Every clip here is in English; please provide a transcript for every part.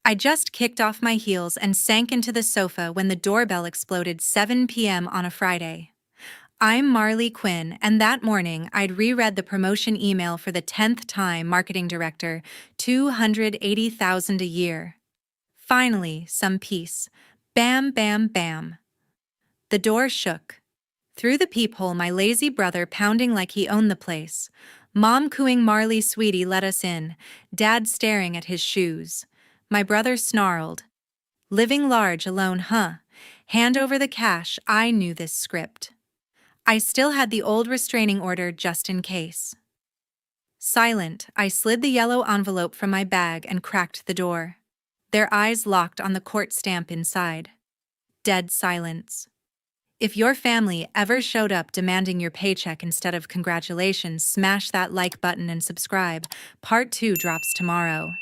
I just kicked off my heels and sank into the sofa when the doorbell exploded 7 p.m. on a Friday. I'm Marley Quinn, and that morning I'd reread the promotion email for the 10th time. Marketing director, $280,000 a year. Finally, some peace. Bam, bam, bam. The door shook. Through the peephole, my lazy brother pounding like he owned the place. Mom cooing, "Marley, sweetie, let us in." Dad staring at his shoes. My brother snarled, "Living large alone, huh? Hand over the cash." I knew this script. I still had the old restraining order just in case. Silent, I slid the yellow envelope from my bag and cracked the door. Their eyes locked on the court stamp inside. Dead silence. If your family ever showed up demanding your paycheck instead of congratulations, smash that like button and subscribe. Part 2 drops tomorrow.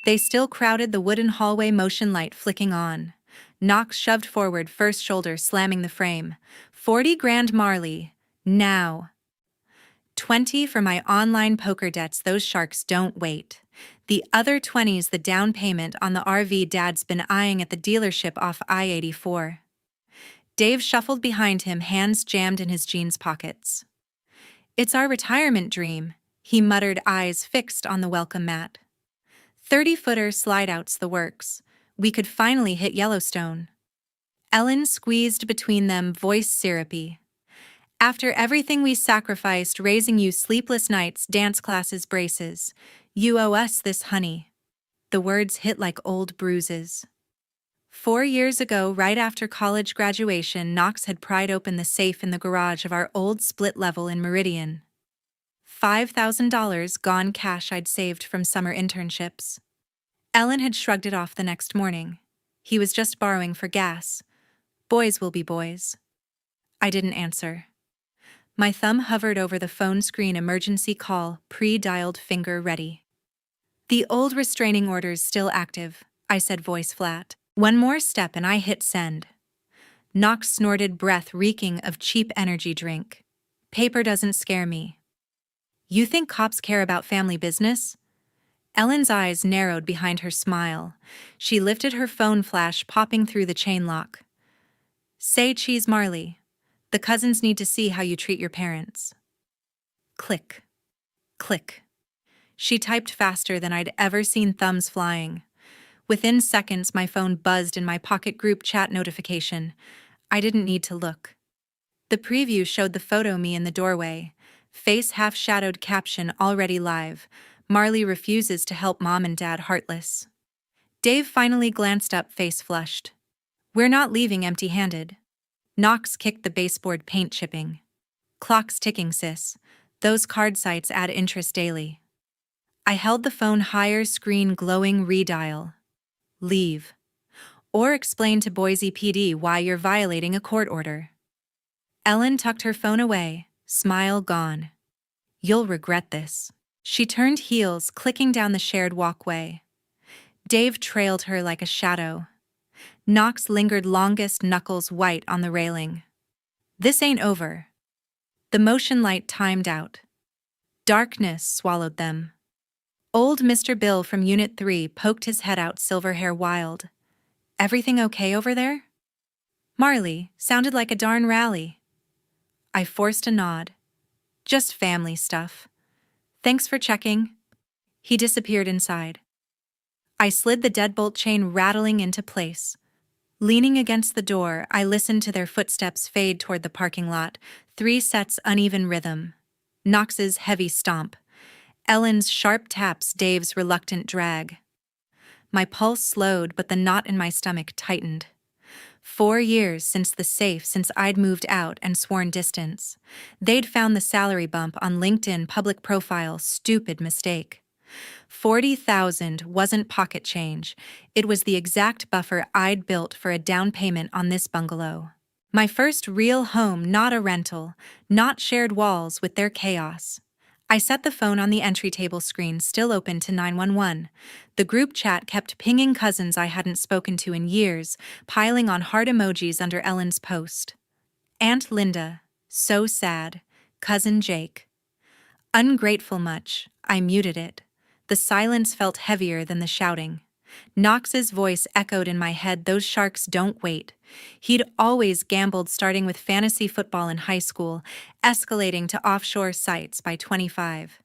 They still crowded the wooden hallway, motion light flicking on. Knox shoved forward, first shoulder slamming the frame. 40 grand, Marley. Now. 20 for my online poker debts, those sharks don't wait. The other 20's the down payment on the RV Dad's been eyeing at the dealership off I-84. Dave shuffled behind him, hands jammed in his jeans pockets. "It's our retirement dream," he muttered, eyes fixed on the welcome mat. 30-footer slide-outs, the works. We could finally hit Yellowstone. Ellen squeezed between them, voice syrupy. "After everything we sacrificed, raising you, sleepless nights, dance classes, braces. You owe us this, honey." The words hit like old bruises. 4 years ago, right after college graduation, Knox had pried open the safe in the garage of our old split level in Meridian. $5,000 gone, cash I'd saved from summer internships. Ellen had shrugged it off the next morning. He was just borrowing for gas. Boys will be boys. I didn't answer. My thumb hovered over the phone screen, emergency call, pre-dialed, finger ready. "The old restraining order's still active," I said, voice flat. One more step and I hit send. Knox snorted, breath reeking of cheap energy drink. "Paper doesn't scare me." "You think cops care about family business?" Ellen's eyes narrowed behind her smile. She lifted her phone, flash popping through the chain lock. "Say cheese, Marley. The cousins need to see how you treat your parents." Click. Click. She typed faster than I'd ever seen, thumbs flying. Within seconds, my phone buzzed in my pocket, group chat notification. I didn't need to look. The preview showed the photo, me in the doorway. Face half-shadowed, caption already live. "Marley refuses to help mom and dad, heartless." Dave finally glanced up, face flushed. "We're not leaving empty-handed." Knox kicked the baseboard, paint chipping. "Clock's ticking, sis. Those card sites add interest daily." I held the phone higher, screen glowing, redial. "Leave. Or explain to Boise PD why you're violating a court order." Ellen tucked her phone away, smile gone. "You'll regret this." She turned heels, clicking down the shared walkway. Dave trailed her like a shadow. Knox lingered longest, knuckles white on the railing. "This ain't over." The motion light timed out. Darkness swallowed them. Old Mr. Bill from Unit 3 poked his head out, silver hair wild. "Everything okay over there?" "Marley, sounded like a darn rally." I forced a nod. "Just family stuff. Thanks for checking." He disappeared inside. I slid the deadbolt chain rattling into place. Leaning against the door, I listened to their footsteps fade toward the parking lot. 3 sets, uneven rhythm. Knox's heavy stomp. Ellen's sharp taps, Dave's reluctant drag. My pulse slowed, but the knot in my stomach tightened. 4 years since the safe, since I'd moved out and sworn distance. They'd found the salary bump on LinkedIn, public profile, stupid mistake. 40,000 wasn't pocket change. It was the exact buffer I'd built for a down payment on this bungalow. My first real home, not a rental, not shared walls with their chaos. I set the phone on the entry table screen, still open, to 911. The group chat kept pinging, cousins I hadn't spoken to in years, piling on heart emojis under Ellen's post. Aunt Linda, so sad. Cousin Jake. Ungrateful much. I muted it. The silence felt heavier than the shouting. Knox's voice echoed in my head, those sharks don't wait. He'd always gambled, starting with fantasy football in high school, escalating to offshore sites by 25.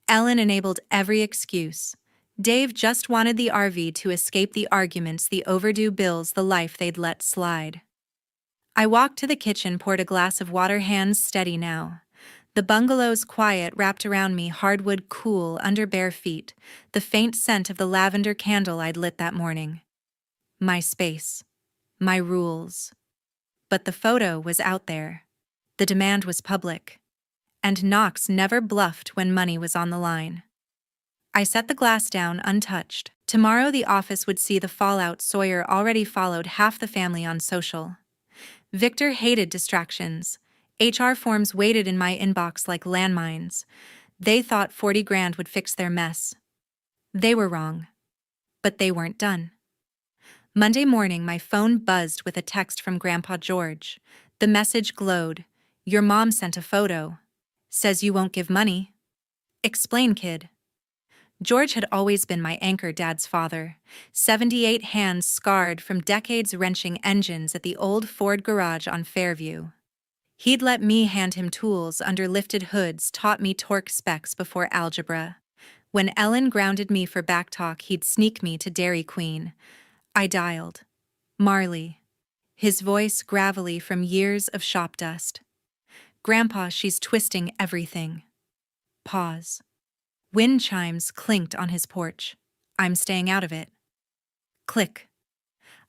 Ellen enabled every excuse. Dave just wanted the RV to escape the arguments, the overdue bills, the life they'd let slide. I walked to the kitchen, poured a glass of water, hands steady now. The bungalow's quiet wrapped around me, hardwood cool under bare feet, the faint scent of the lavender candle I'd lit that morning. My space. My rules. But the photo was out there. The demand was public. And Knox never bluffed when money was on the line. I set the glass down untouched. Tomorrow the office would see the fallout. Sawyer already followed half the family on social. Victor hated distractions. HR forms waited in my inbox like landmines. They thought 40 grand would fix their mess. They were wrong. But they weren't done. Monday morning, my phone buzzed with a text from Grandpa George. The message glowed. Your mom sent a photo. Says you won't give money. Explain, kid. George had always been my anchor, Dad's father. 78 hands scarred from decades wrenching engines at the old Ford garage on Fairview. He'd let me hand him tools under lifted hoods, taught me torque specs before algebra. When Ellen grounded me for backtalk, he'd sneak me to Dairy Queen. I dialed. Marley. His voice gravelly from years of shop dust. Grandpa, she's twisting everything. Pause. Wind chimes clinked on his porch. I'm staying out of it. Click.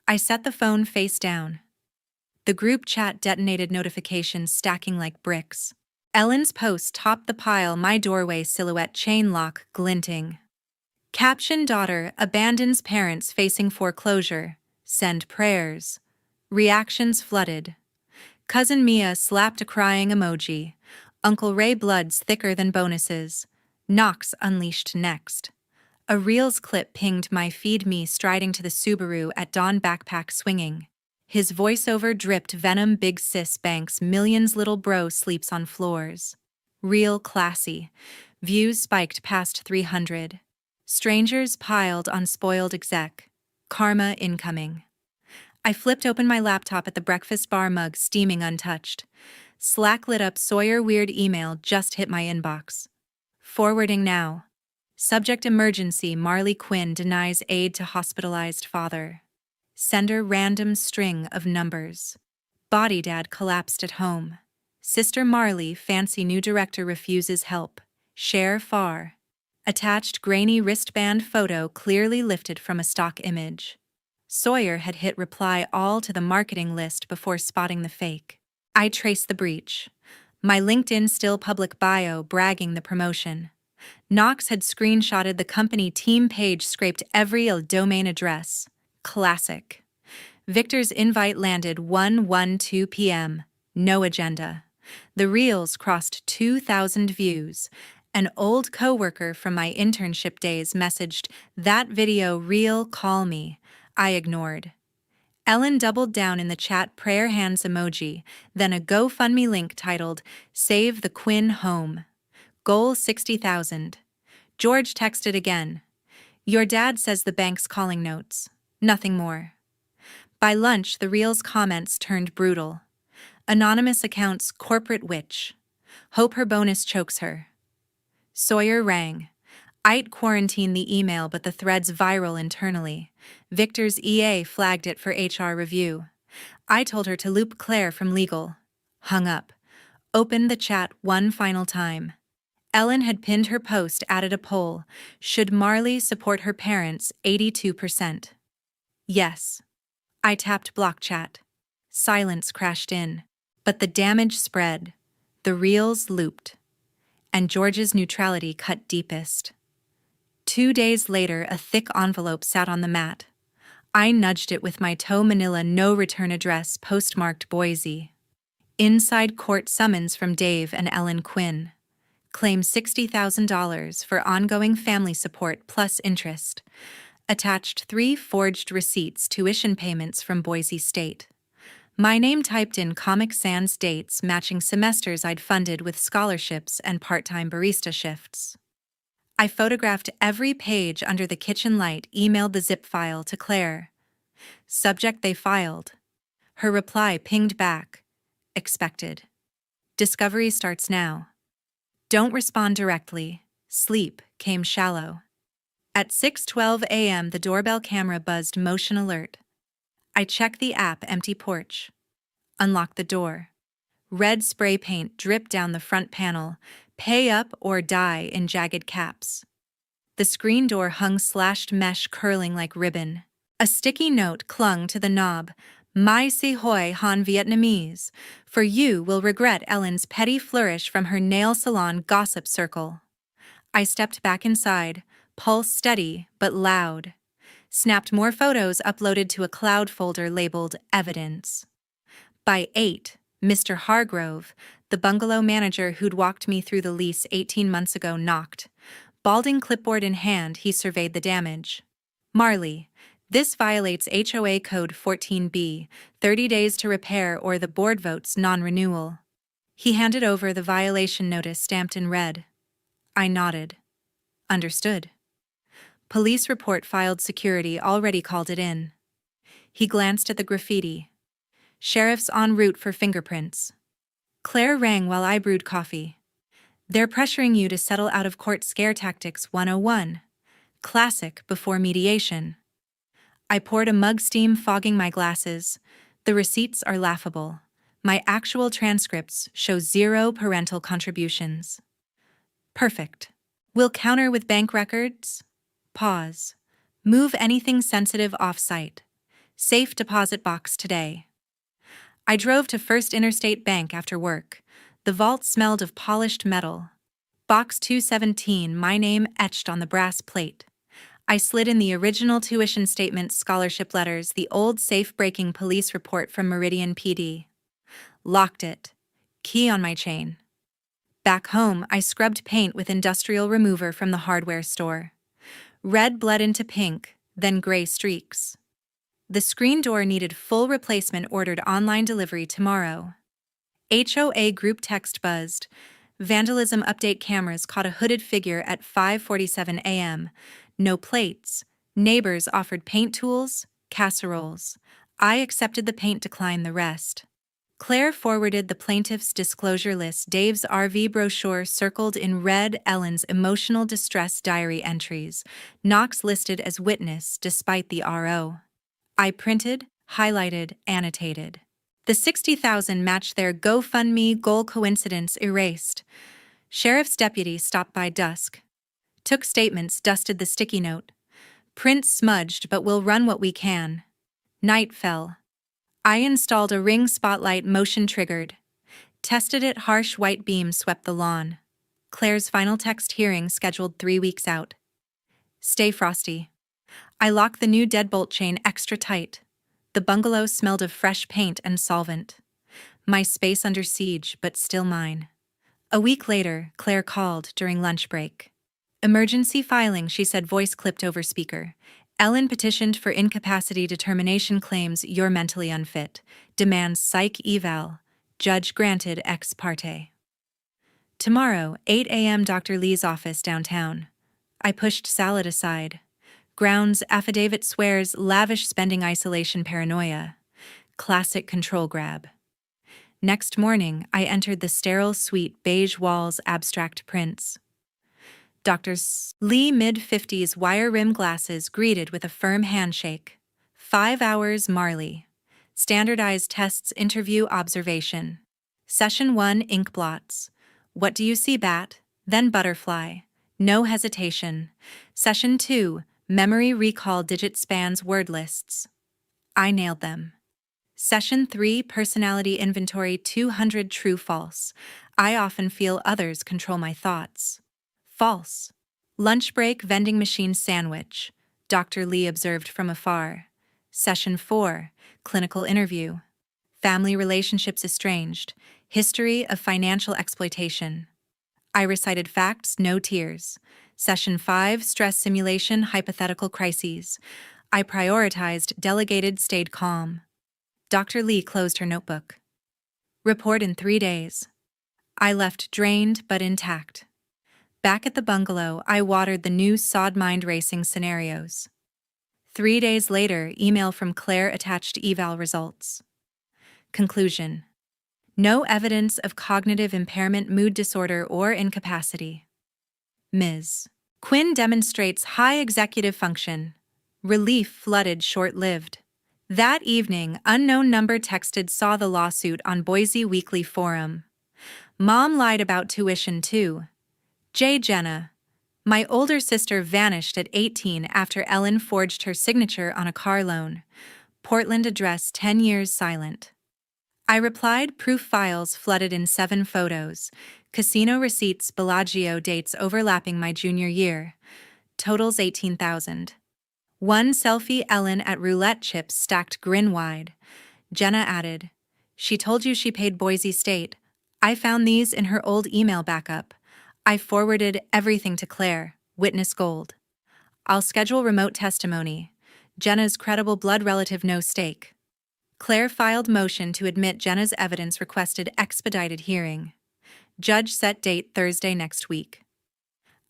I set the phone face down. The group chat detonated, notifications stacking like bricks. Ellen's post topped the pile, my doorway silhouette, chain lock glinting. Caption: daughter abandons parents facing foreclosure. Send prayers. Reactions flooded. Cousin Mia slapped a crying emoji. Uncle Ray bloods thicker than bonuses. Knox unleashed next. A Reels clip pinged my feed, me striding to the Subaru at dawn, backpack swinging. His voiceover dripped venom, big sis banks, millions, little bro sleeps on floors. Real classy. Views spiked past 300. Strangers piled on spoiled exec. Karma incoming. I flipped open my laptop at the breakfast bar, mug steaming untouched. Slack lit up. Sawyer weird email just hit my inbox. Forwarding now. Subject: emergency. Marley Quinn denies aid to hospitalized father. Sender: random string of numbers. Body: dad collapsed at home. Sister Marley, fancy new director, refuses help. Share far. Attached: grainy wristband photo clearly lifted from a stock image. Sawyer had hit reply all to the marketing list before spotting the fake. I traced the breach. My LinkedIn still public bio bragging the promotion. Knox had screenshotted the company team page, scraped every domain address. Classic. Victor's invite landed 1:12 p.m. No agenda. The reels crossed 2,000 views. An old coworker from my internship days messaged, "That video reel, call me." I ignored. Ellen doubled down in the chat, prayer hands emoji, then a GoFundMe link titled, "Save the Quinn Home." Goal 60,000. George texted again. "Your dad says the bank's calling notes." Nothing more. By lunch, the reel's comments turned brutal. Anonymous accounts: corporate witch. Hope her bonus chokes her. Sawyer rang. I'd quarantine the email, but the thread's viral internally. Victor's EA flagged it for HR review. I told her to loop Claire from legal. Hung up. Opened the chat one final time. Ellen had pinned her post, added a poll. Should Marley support her parents? 82%. Yes. I tapped block chat. Silence crashed in. But the damage spread. The reels looped. And George's neutrality cut deepest. 2 days later, a thick envelope sat on the mat. I nudged it with my toe. Manila, no return address, postmarked Boise. Inside: court summons from Dave and Ellen Quinn. Claim $60,000 for ongoing family support plus interest. Attached: 3 forged receipts, tuition payments from Boise State. My name typed in, Comic Sans dates matching semesters I'd funded with scholarships and part-time barista shifts. I photographed every page under the kitchen light, emailed the zip file to Claire. Subject: they filed. Her reply pinged back. Expected. Discovery starts now. Don't respond directly. Sleep came shallow. At 6:12 a.m. the doorbell camera buzzed motion alert. I check the app, empty porch. Unlock the door. Red spray paint dripped down the front panel, pay up or die in jagged caps. The screen door hung slashed mesh curling like ribbon. A sticky note clung to the knob. Mai si hoi han Vietnamese. For you will regret Ellen's petty flourish from her nail salon gossip circle. I stepped back inside, pulse steady but loud. Snapped more photos, uploaded to a cloud folder labeled evidence. By 8, Mr. Hargrove, the bungalow manager who'd walked me through the lease 18 months ago, knocked. Balding clipboard in hand, he surveyed the damage. Marley, this violates HOA Code 14B, 30 days to repair or the board votes non-renewal. He handed over the violation notice stamped in red. I nodded. Understood. Police report filed, security already called it in. He glanced at the graffiti. Sheriff's en route for fingerprints. Claire rang while I brewed coffee. They're pressuring you to settle out of court, scare tactics 101. Classic before mediation. I poured a mug, steam fogging my glasses. The receipts are laughable. My actual transcripts show 0 parental contributions. Perfect. We'll counter with bank records. Pause. Move anything sensitive off-site. Safe deposit box today. I drove to First Interstate Bank after work. The vault smelled of polished metal. Box 217, my name etched on the brass plate. I slid in the original tuition statement, scholarship letters, the old safe-breaking police report from Meridian PD. Locked it. Key on my chain. Back home, I scrubbed paint with industrial remover from the hardware store. Red bled into pink, then gray streaks. The screen door needed full replacement, ordered online delivery tomorrow. HOA group text buzzed. Vandalism update, cameras caught a hooded figure at 5:47 a.m. No plates. Neighbors offered paint tools, casseroles. I accepted the paint, declined the rest. Claire forwarded the plaintiff's disclosure list, Dave's RV brochure circled in red, Ellen's emotional distress diary entries, Knox listed as witness despite the RO. I printed, highlighted, annotated. The $60,000 matched their GoFundMe goal, coincidence erased. Sheriff's deputy stopped by dusk. Took statements, dusted the sticky note. Print smudged, but we'll run what we can. Night fell. I installed a ring spotlight, motion triggered. Tested it, harsh white beams swept the lawn. Claire's final text, hearing scheduled 3 weeks out. Stay frosty. I locked the new deadbolt chain extra tight. The bungalow smelled of fresh paint and solvent. My space under siege, but still mine. A week later, Claire called during lunch break. Emergency filing, she said, voice clipped over speaker. Ellen petitioned for incapacity determination, claims you're mentally unfit. Demands psych eval. Judge granted ex parte. Tomorrow, 8 a.m. Dr. Lee's office downtown. I pushed salad aside. Grounds affidavit swears lavish spending, isolation, paranoia. Classic control grab. Next morning, I entered the sterile suite, beige walls, abstract prints. Dr. Lee, mid-50s, wire rim glasses, greeted with a firm handshake. 5 hours, Marley. Standardized tests, interview, observation. Session 1, ink blots. What do you see, bat? Then butterfly. No hesitation. Session 2, memory recall, digit spans, word lists. I nailed them. Session 3, personality inventory, 200 true false. I often feel others control my thoughts. False. Lunch break, vending machine sandwich. Dr. Lee observed from afar. Session 4, clinical interview. Family relationships estranged. History of financial exploitation. I recited facts, no tears. Session 5, stress simulation, hypothetical crises. I prioritized, delegated, stayed calm. Dr. Lee closed her notebook. Report in 3 days. I left drained but intact. Back at the bungalow, I watered the new sod mind racing scenarios. 3 days later, email from Claire attached eval results. Conclusion: no evidence of cognitive impairment, mood disorder, or incapacity. Ms. Quinn demonstrates high executive function. Relief flooded short-lived. That evening, unknown number texted saw the lawsuit on Boise Weekly Forum. Mom lied about tuition too. J. Jenna. My older sister vanished at 18 after Ellen forged her signature on a car loan. Portland address 10 years silent. I replied, proof files flooded in 7 photos. Casino receipts, Bellagio dates overlapping my junior year. Totals 18,000. One selfie, Ellen at roulette chips stacked grin-wide. Jenna added, she told you she paid Boise State. I found these in her old email backup. I forwarded everything to Claire, witness gold. I'll schedule remote testimony. Jenna's credible blood relative, no stake. Claire filed motion to admit Jenna's evidence, requested expedited hearing. Judge set date Thursday next week.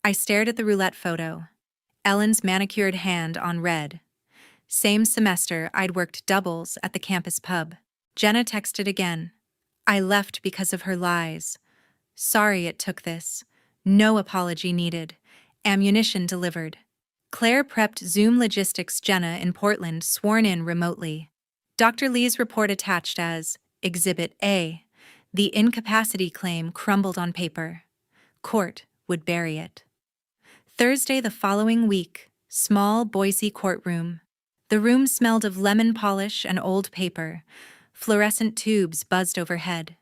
I stared at the roulette photo. Ellen's manicured hand on red. Same semester, I'd worked doubles at the campus pub. Jenna texted again. I left because of her lies. Sorry it took this. No apology needed. Ammunition delivered. Claire prepped Zoom logistics. Jenna in Portland, sworn in remotely. Dr. Lee's report attached as Exhibit A. The incapacity claim crumbled on paper. Court would bury it. Thursday the following week, small Boise courtroom. The room smelled of lemon polish and old paper. Fluorescent tubes buzzed overhead.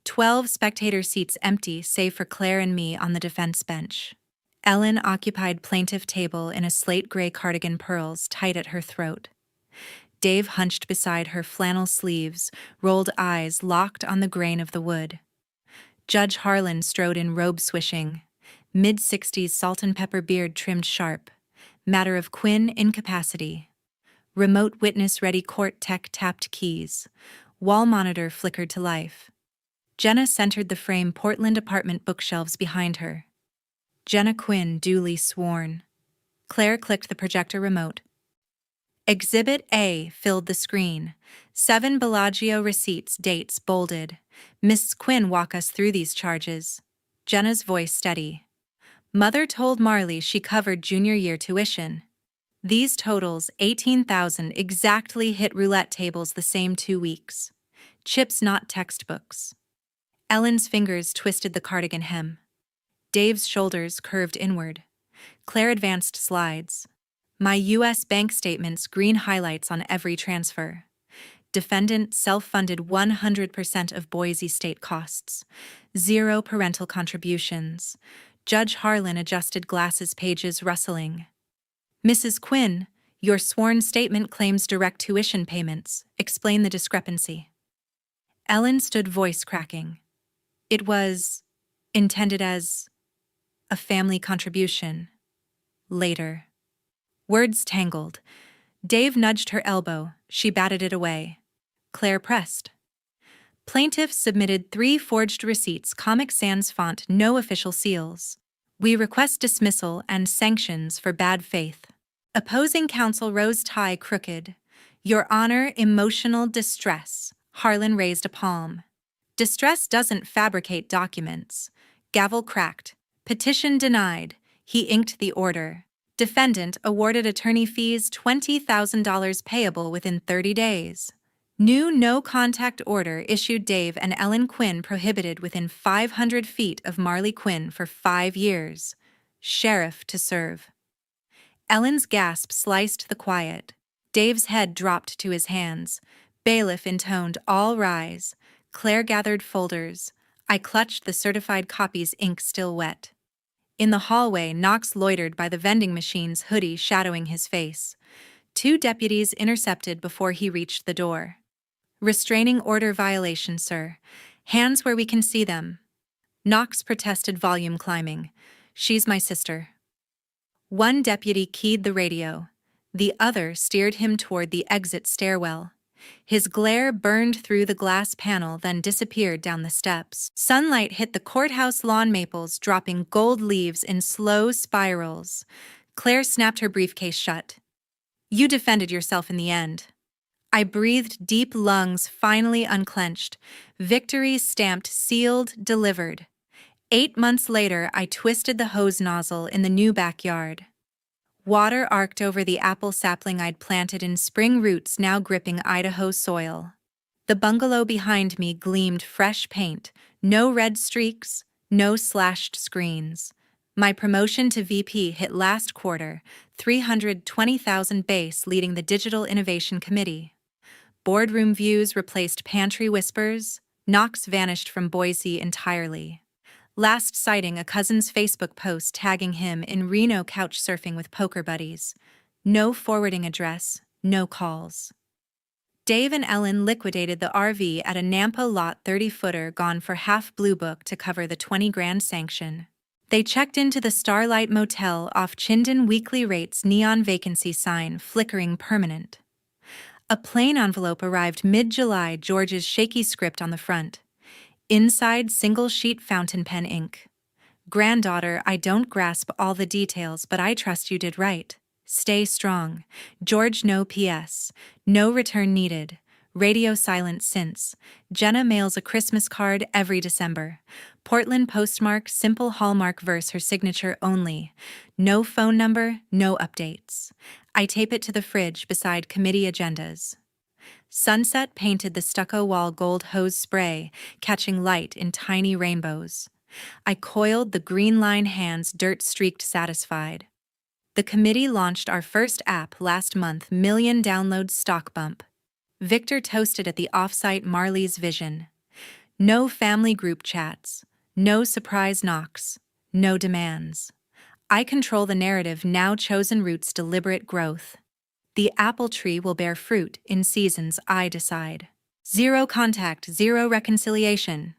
12 spectator seats empty save for Claire and me on the defense bench. Ellen occupied plaintiff table in a slate gray cardigan, pearls tight at her throat. Dave hunched beside her, flannel sleeves, rolled eyes locked on the grain of the wood. Judge Harlan strode in, robe swishing. Mid-60s, salt and pepper beard trimmed sharp. Matter of Quinn incapacity. Remote witness ready, court tech tapped keys. Wall monitor flickered to life. Jenna centered the frame, Portland apartment bookshelves behind her. Jenna Quinn duly sworn. Claire clicked the projector remote. Exhibit A filled the screen. 7 Bellagio receipts, dates bolded. Miss Quinn, walk us through these charges. Jenna's voice steady. Mother told Marley she covered junior year tuition. These totals, 18,000, exactly hit roulette tables the same 2 weeks. Chips, not textbooks. Ellen's fingers twisted the cardigan hem. Dave's shoulders curved inward. Claire advanced slides. My U.S. bank statements, green highlights on every transfer. Defendant self-funded 100% of Boise State costs. 0 parental contributions. Judge Harlan adjusted glasses, pages rustling. Mrs. Quinn, your sworn statement claims direct tuition payments. Explain the discrepancy. Ellen stood, voice cracking. It was intended as a family contribution. Later. Words tangled. Dave nudged her elbow. She batted it away. Claire pressed. Plaintiff submitted 3 forged receipts, Comic Sans font, no official seals. We request dismissal and sanctions for bad faith. Opposing counsel rose, tie crooked. Your Honor, emotional distress. Harlan raised a palm. Distress doesn't fabricate documents. Gavel cracked. Petition denied. He inked the order. Defendant awarded attorney fees, $20,000 payable within 30 days. New no-contact order issued. Dave and Ellen Quinn prohibited within 500 feet of Marley Quinn for 5 years. Sheriff to serve. Ellen's gasp sliced the quiet. Dave's head dropped to his hands. Bailiff intoned, all rise. Claire gathered folders. I clutched the certified copies, ink still wet. In the hallway, Knox loitered by the vending machines, hoodie shadowing his face. 2 deputies intercepted before he reached the door. Restraining order violation, sir. Hands where we can see them. Knox protested, volume climbing. She's my sister. One deputy keyed the radio. The other steered him toward the exit stairwell. His glare burned through the glass panel, then disappeared down the steps. Sunlight hit the courthouse lawn maples, dropping gold leaves in slow spirals. Claire snapped her briefcase shut. You defended yourself in the end. I breathed deep, lungs finally unclenched. Victory stamped, sealed, delivered. 8 months later, I twisted the hose nozzle in the new backyard. Water arced over the apple sapling I'd planted in spring, roots now gripping Idaho soil. The bungalow behind me gleamed fresh paint, no red streaks, no slashed screens. My promotion to VP hit last quarter, 320,000 base, leading the Digital Innovation Committee. Boardroom views replaced pantry whispers. Knox vanished from Boise entirely. Last sighting, a cousin's Facebook post tagging him in Reno couch surfing with poker buddies. No forwarding address, no calls. Dave and Ellen liquidated the RV at a Nampa lot, 30-footer, gone for half Blue Book to cover the 20 grand sanction. They checked into the Starlight Motel off Chinden, weekly rates, neon vacancy sign flickering permanent. A plain envelope arrived mid-July, George's shaky script on the front. Inside, single-sheet fountain pen ink. Granddaughter, I don't grasp all the details, but I trust you did right. Stay strong. George, no PS. No return needed. Radio silent since. Jenna mails a Christmas card every December. Portland postmark, simple Hallmark verse, her signature only. No phone number, no updates. I tape it to the fridge beside committee agendas. Sunset painted the stucco wall gold hose spray, catching light in tiny rainbows. I coiled the green line hands, dirt-streaked, satisfied. The committee launched our first app last month, million downloads, stock bump. Victor toasted at the offsite Marley's vision. No family group chats, no surprise knocks, no demands. I control the narrative, now chosen routes, deliberate growth. The apple tree will bear fruit in seasons I decide. Zero contact, zero reconciliation.